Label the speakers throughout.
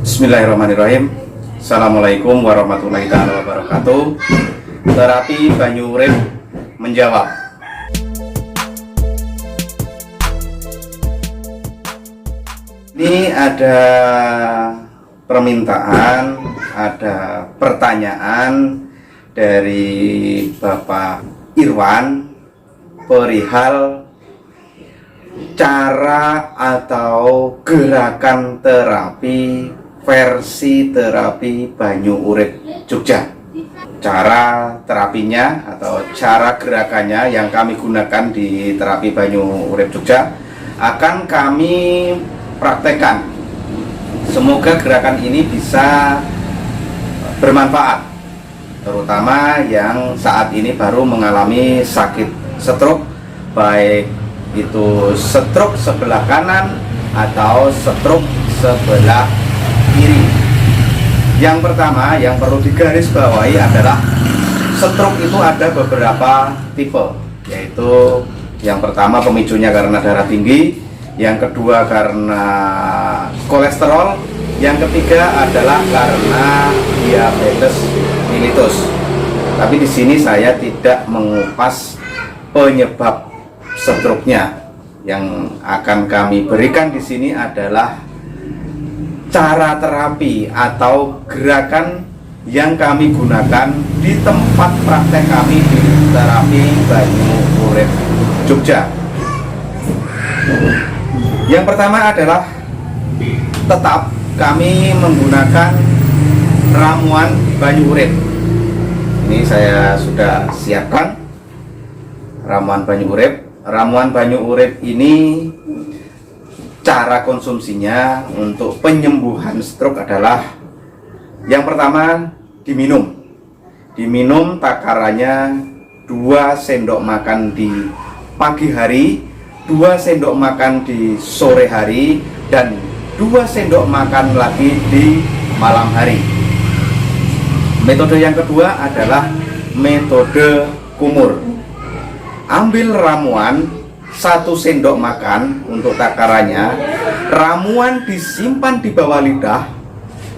Speaker 1: Bismillahirrahmanirrahim. Assalamualaikum warahmatullahi wabarakatuh. Terapi banyu urip menjawab. Ini ada permintaan, ada pertanyaan dari Bapak Irwan perihal cara atau gerakan terapi versi terapi banyu urip Jogja. Cara terapinya atau cara gerakannya yang kami gunakan di terapi banyu urip Jogja akan kami praktekkan. Semoga gerakan ini bisa bermanfaat, terutama yang saat ini baru mengalami sakit stroke, baik itu stroke sebelah kanan atau stroke sebelah kiri. Yang pertama yang perlu digarisbawahi adalah stroke itu ada beberapa tipe, yaitu yang pertama pemicunya karena darah tinggi, yang kedua karena kolesterol, yang ketiga adalah karena diabetes mellitus. Tapi di sini saya tidak mengupas penyebab stroke-nya. Yang akan kami berikan di sini adalah cara terapi atau gerakan yang kami gunakan di tempat praktek kami di terapi banyu urip Jogja. Yang pertama adalah tetap kami menggunakan ramuan banyu urip. Ini saya sudah siapkan ramuan banyu urip. Ramuan banyu urip ini cara konsumsinya untuk penyembuhan stroke adalah yang pertama diminum. Diminum takarannya 2 sendok makan di pagi hari, 2 sendok makan di sore hari, dan 2 sendok makan lagi di malam hari. Metode yang kedua adalah metode kumur. Ambil ramuan 1 sendok makan untuk takarannya, ramuan disimpan di bawah lidah,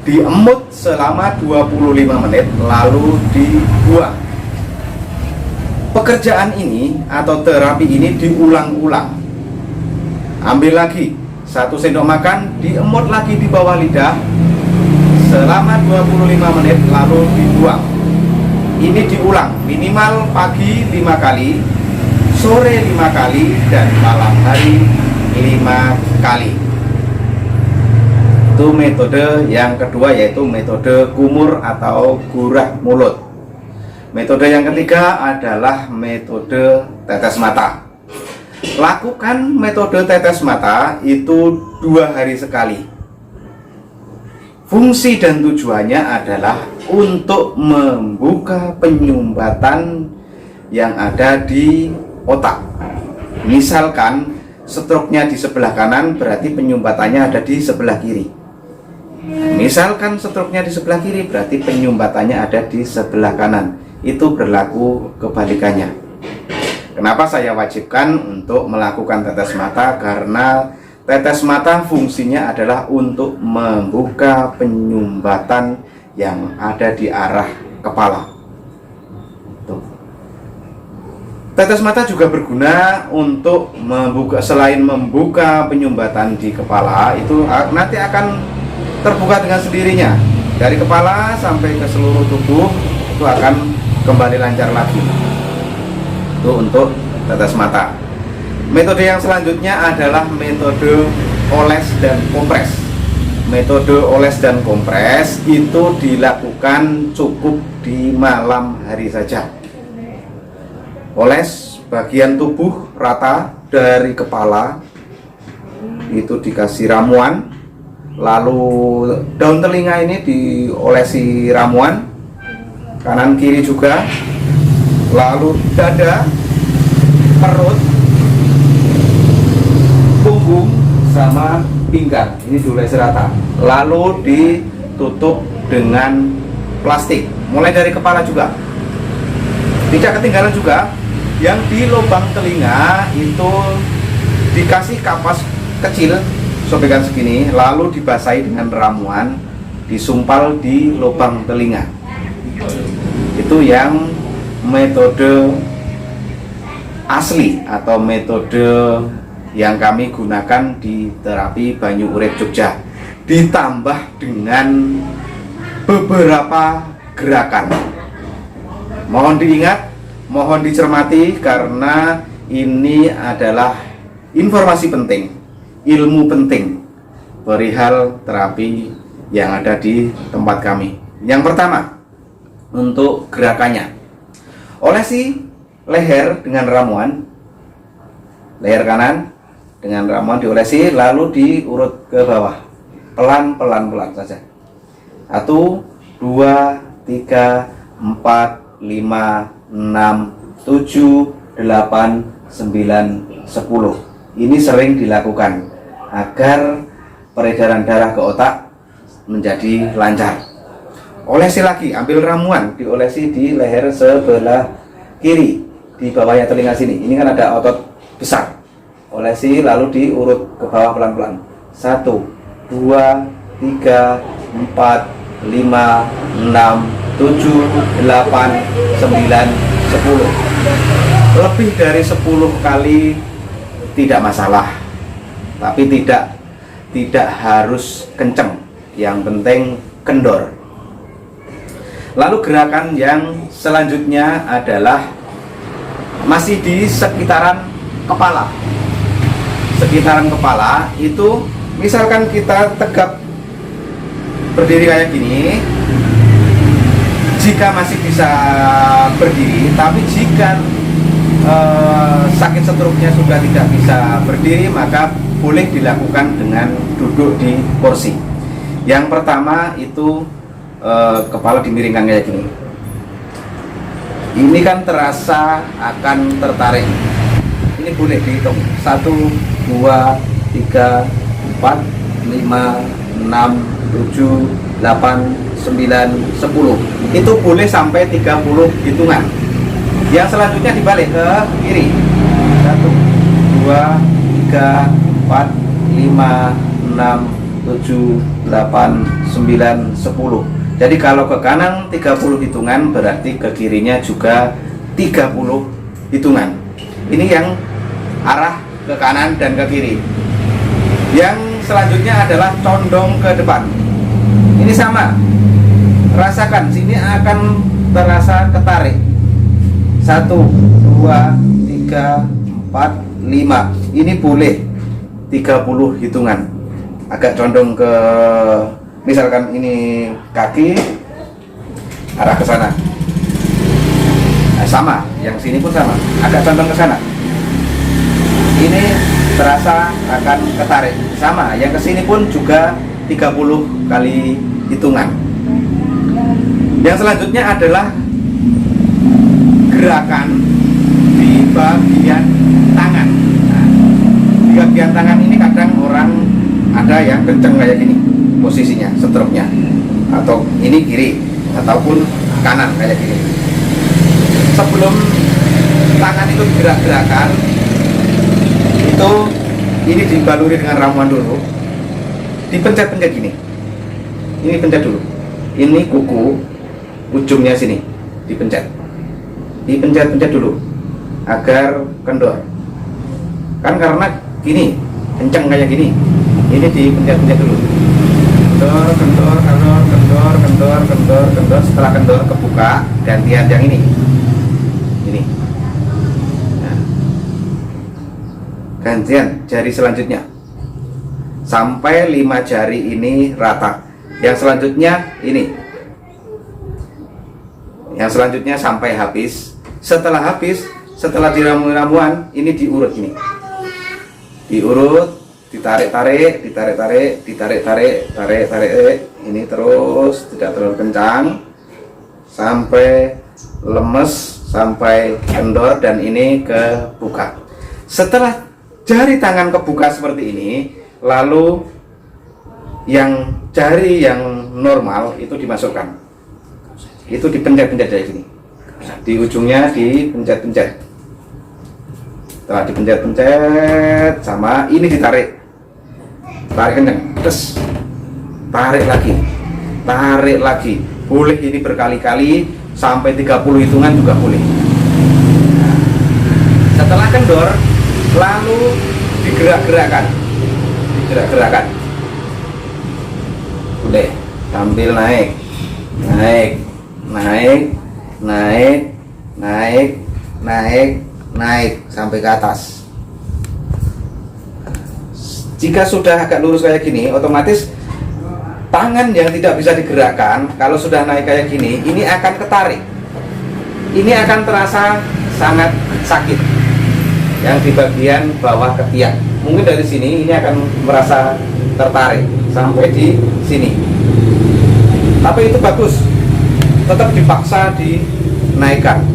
Speaker 1: diemut selama 25 menit lalu dibuang. Pekerjaan ini atau terapi ini diulang-ulang. Ambil lagi 1 sendok makan, diemut lagi di bawah lidah selama 25 menit lalu dibuang. Ini diulang minimal pagi 5 kali, sore 5 kali, dan malam hari 5 kali. Itu metode yang kedua, yaitu metode kumur atau gurah mulut. Metode yang ketiga adalah metode tetes mata. Lakukan metode tetes mata itu 2 hari sekali. Fungsi dan tujuannya adalah untuk membuka penyumbatan yang ada di otak. Misalkan stroke-nya di sebelah kanan, berarti penyumbatannya ada di sebelah kiri. Misalkan stroke-nya di sebelah kiri, berarti penyumbatannya ada di sebelah kanan. Itu berlaku kebalikannya. Kenapa saya wajibkan untuk melakukan tetes mata? Karena tetes mata fungsinya adalah untuk membuka penyumbatan yang ada di arah kepala. Tetes mata juga berguna untuk membuka, selain membuka penyumbatan di kepala, itu nanti akan terbuka dengan sendirinya. Dari kepala sampai ke seluruh tubuh itu akan kembali lancar lagi. Itu untuk tetes mata. Metode yang selanjutnya adalah metode oles dan kompres. Metode oles dan kompres itu dilakukan cukup di malam hari saja. Oles bagian tubuh rata dari kepala, itu dikasih ramuan, lalu daun telinga ini diolesi ramuan, kanan kiri juga, lalu dada, perut, punggung, sama pinggang ini diolesi rata, lalu ditutup dengan plastik mulai dari kepala juga. Tidak ketinggalan juga yang di lubang telinga itu dikasih kapas kecil sobekan segini, lalu dibasahi dengan ramuan, disumpal di lubang telinga. Itu yang metode asli atau metode yang kami gunakan di terapi banyu urip Jogja, ditambah dengan beberapa gerakan. Mohon diingat, mohon dicermati, karena ini adalah informasi penting, ilmu penting perihal terapi yang ada di tempat kami. Yang pertama, untuk gerakannya, olesi leher dengan ramuan, leher kanan dengan ramuan diolesi, lalu diurut ke bawah, pelan saja. 1, 2, 3, 4, 5, 6, 7, 8, 9, 10. Ini sering dilakukan agar peredaran darah ke otak menjadi lancar. Olesi lagi, ambil ramuan, diolesi di leher sebelah kiri, di bawahnya telinga sini. Ini kan ada otot besar. Olesi lalu diurut ke bawah pelan-pelan. 1, 2, 3, 4, 5, 6, 7, 8, 9, 10. Lebih dari 10 kali tidak masalah, tapi tidak harus kenceng, yang penting kendor. Lalu gerakan yang selanjutnya adalah masih di sekitaran kepala. Sekitaran kepala itu, misalkan kita tegap berdiri kayak gini, jika masih bisa berdiri, tapi jika sakit stroke-nya sudah tidak bisa berdiri, maka boleh dilakukan dengan duduk di kursi. Yang pertama itu kepala dimiringkan kayak gini. Ini kan terasa akan tertarik. Ini boleh dihitung 1, 2, 3, 4, 5, 6, 7, 8, 9, 10. Itu boleh sampai 30 hitungan. Yang selanjutnya dibalik ke kiri. 1, 2, 3, 4, 5, 6, 7, 8, 9, 10. Jadi kalau ke kanan 30 hitungan, berarti ke kirinya juga 30 hitungan. Ini yang arah ke kanan dan ke kiri. Yang selanjutnya adalah condong ke depan. Ini sama, rasakan, sini akan terasa ketarik. 1, 2, 3, 4, 5. Ini boleh 30 hitungan. Agak condong ke, misalkan ini kaki, arah ke sana. Nah, sama, yang sini pun sama, agak condong ke sana. Ini terasa akan ketarik. Sama, yang kesini pun juga 30 kali hitungan. Yang selanjutnya adalah gerakan di bagian tangan. Nah, di bagian tangan ini kadang orang ada yang kenceng kayak gini posisinya, stroke-nya, atau ini kiri ataupun kanan kayak gini. Sebelum tangan itu digerak-gerakan, itu ini dibaluri dengan ramuan dulu, dipencet-pencet gini. Ini pencet dulu, ini kuku ujungnya sini dipencet dulu agar kendor. Kan karena gini kenceng kayak gini, ini dipencet-pencet dulu. Kendor. Setelah kendor kebuka, gantian yang ini. Nah, gantian jari selanjutnya sampai 5 jari ini rata. Yang selanjutnya ini. Yang selanjutnya sampai habis. Setelah habis, setelah diramuan, ini diurut ini. Diurut, ditarik-tarik. Ini terus tidak terlalu kencang sampai lemes, sampai kendor, dan ini kebuka. Setelah jari tangan kebuka seperti ini, lalu yang jari yang normal itu dimasukkan. Itu dipencet-pencet dari sini. Di ujungnya dipencet-pencet. Setelah dipencet-pencet, sama ini ditarik. Tarik kencang, terus tarik lagi. tarik lagi. Boleh ini berkali-kali sampai 30 hitungan juga boleh. Nah, setelah kendor, lalu digerak-gerakkan. Boleh sambil naik sampai ke atas. Jika sudah agak lurus kayak gini, otomatis tangan yang tidak bisa digerakkan, kalau sudah naik kayak gini, ini akan ketarik. Ini akan terasa sangat sakit. Yang di bagian bawah ketiak. Mungkin dari sini ini akan merasa tertarik sampai di sini. Tapi itu bagus. Tetap dipaksa dinaikkan.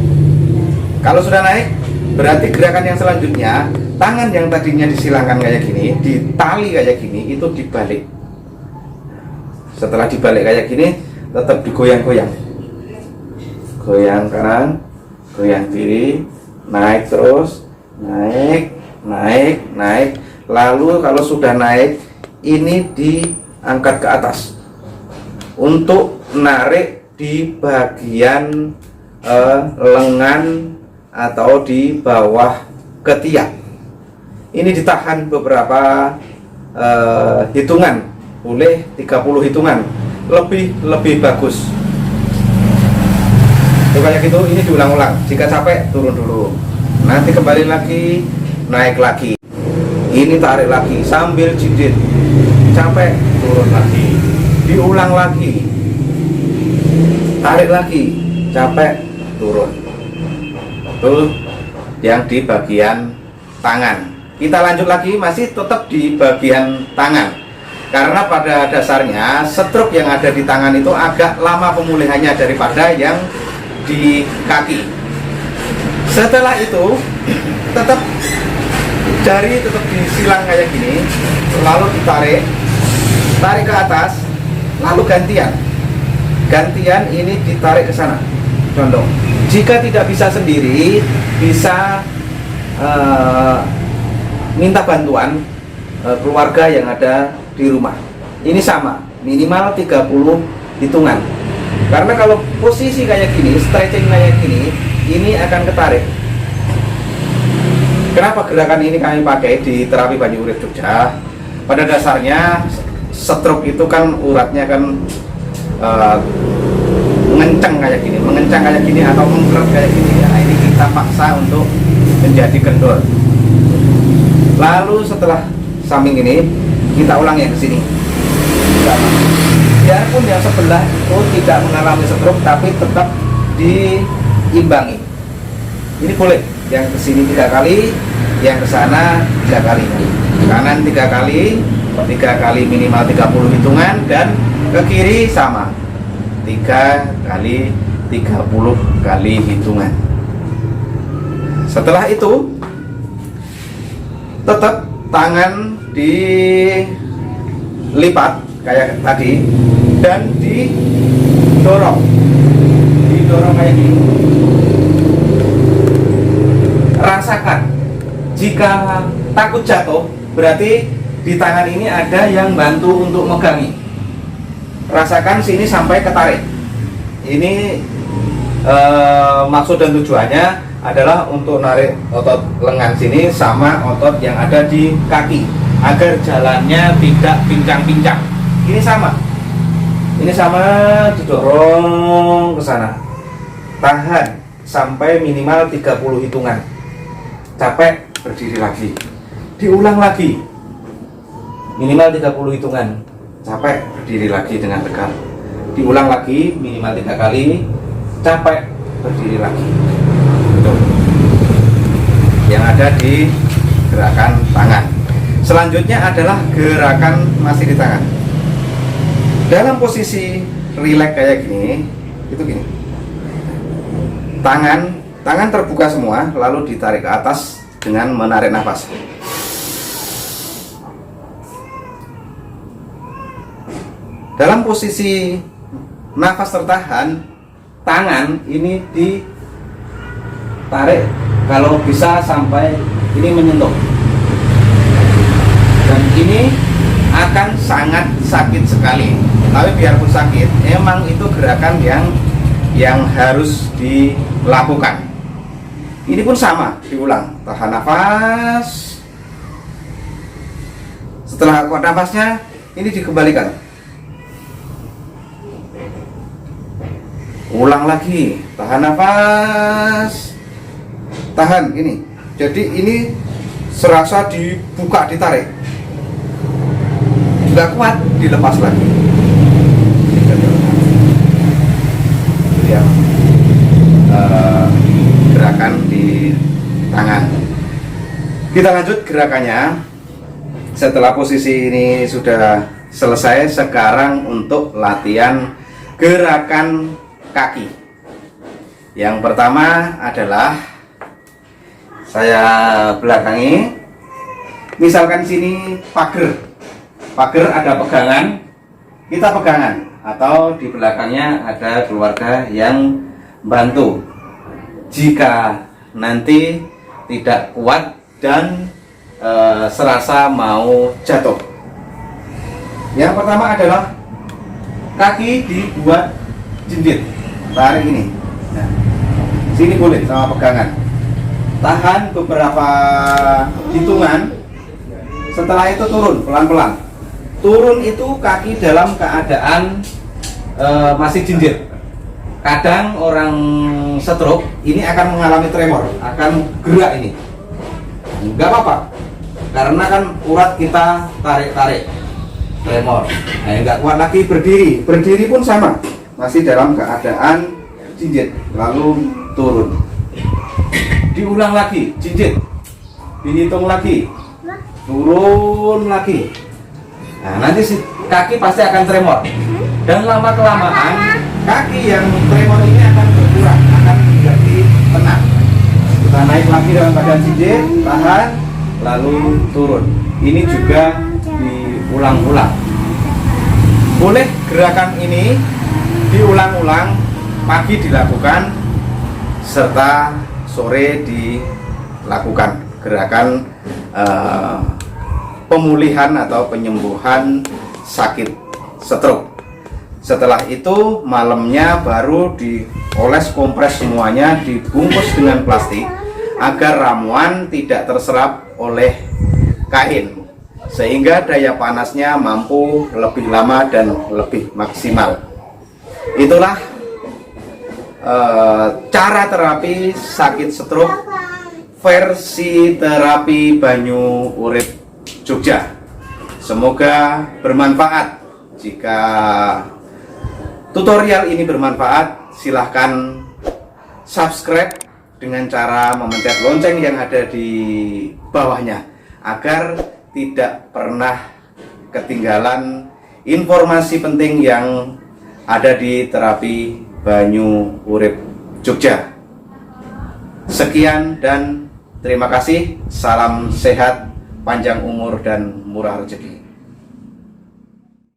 Speaker 1: Kalau sudah naik, berarti gerakan yang selanjutnya, tangan yang tadinya disilangkan kayak gini, ditali kayak gini, itu dibalik. Setelah dibalik kayak gini, tetap digoyang-goyang. Goyang kanan, goyang kiri, naik terus, naik. Lalu kalau sudah naik, ini diangkat ke atas untuk narik di bagian lengan atau di bawah ketiak. Ini ditahan beberapa hitungan, boleh 30 hitungan, lebih bagus. Itu kayak gitu, ini diulang-ulang. Jika capek, turun dulu. Nanti kembali lagi, naik lagi. Ini tarik lagi sambil jidit. Capek, turun lagi. Diulang lagi. Tarik lagi, capek, turun. Itu yang di bagian tangan. Kita lanjut lagi, masih tetap di bagian tangan. Karena pada dasarnya stroke yang ada di tangan itu agak lama pemulihannya daripada yang di kaki. Setelah itu tetap jari tetap disilang kayak gini, lalu tarik ke atas, lalu gantian ini ditarik ke sana, condong. Jika tidak bisa sendiri, bisa minta bantuan keluarga yang ada di rumah. Ini sama, minimal 30 hitungan. Karena kalau posisi kayak gini, stretching kayak gini, ini akan ketarik. Kenapa gerakan ini kami pakai di terapi banyu urip Jogja? Pada dasarnya stroke itu kan uratnya kan mengencang kayak gini atau mengkeret kayak gini ya. Ini kita paksa untuk menjadi kendor. Lalu setelah samping ini kita ulang yang ke sini. Biarpun yang sebelah itu tidak mengalami stroke, tapi tetap diimbangi. Ini boleh yang ke sini 3 kali, yang ke sana 3 kali. Kanan 3 kali, 3 kali minimal 30 hitungan, dan ke kiri sama 3 kali 30 kali hitungan. Setelah itu tetap tangan dilipat kayak tadi dan didorong kayak gini. Rasakan, jika takut jatuh berarti di tangan ini ada yang bantu untuk megangi. Rasakan sini sampai ketarik. Ini maksud dan tujuannya adalah untuk narik otot lengan sini sama otot yang ada di kaki agar jalannya tidak pincang-pincang. Ini sama didorong ke sana. Tahan sampai minimal 30 hitungan. Capek, berdiri lagi. Diulang lagi. Minimal 30 hitungan. Capek, berdiri lagi dengan tegar. Diulang lagi minimal 3 kali. Capek, berdiri lagi. Itu yang ada di gerakan tangan. Selanjutnya adalah gerakan masih di tangan. Dalam posisi rileks kayak gini, itu gini. Tangan terbuka semua, lalu ditarik ke atas dengan menarik nafas. Dalam posisi nafas tertahan, tangan ini ditarik kalau bisa sampai ini menyentuh. Dan ini akan sangat sakit sekali. Tapi biarpun sakit, emang itu gerakan yang harus dilakukan. Ini pun sama, diulang. Tahan nafas. Setelah kuat nafasnya, ini dikembalikan. Ulang lagi, tahan nafas. Tahan ini. Jadi ini serasa dibuka, ditarik. Nggak kuat, dilepas lagi. Itu yang gerakan di tangan. Kita lanjut gerakannya. Setelah posisi ini sudah selesai, sekarang untuk latihan gerakan kaki. Yang pertama adalah saya belakangi. Misalkan sini pagar ada pegangan, kita pegangan, atau di belakangnya ada keluarga yang bantu. Jika nanti tidak kuat dan serasa mau jatuh, yang pertama adalah kaki dibuat jinjit, tarik ini. Nah, sini boleh sama pegangan, tahan beberapa hitungan. Setelah itu turun pelan-pelan. Turun itu kaki dalam keadaan masih jinjit. Kadang orang stroke ini akan mengalami tremor, akan gerak ini. Enggak apa-apa, karena kan urat kita tarik-tarik, tremor. Nah, enggak kuat lagi berdiri pun sama, masih dalam keadaan jinjit, lalu turun. Diulang lagi, jinjit, dihitung lagi, turun lagi. Nah, nanti si kaki pasti akan tremor, dan lama kelamaan kaki yang tremor ini akan berkurang, akan menjadi tenang. Kita naik lagi dalam keadaan jinjit, tahan, lalu turun. Ini juga diulang-ulang. Boleh gerakan ini diulang-ulang, pagi dilakukan serta sore dilakukan. Gerakan pemulihan atau penyembuhan sakit stroke. Setelah itu malamnya baru dioles kompres semuanya, dibungkus dengan plastik agar ramuan tidak terserap oleh kain, sehingga daya panasnya mampu lebih lama dan lebih maksimal. Itulah cara terapi sakit stroke versi terapi banyu urip Jogja. Semoga bermanfaat. Jika tutorial ini bermanfaat, silahkan subscribe dengan cara memencet lonceng yang ada di bawahnya, agar tidak pernah ketinggalan informasi penting yang ada di terapi banyu urip Jogja. Sekian dan terima kasih. Salam sehat, panjang umur dan murah rezeki.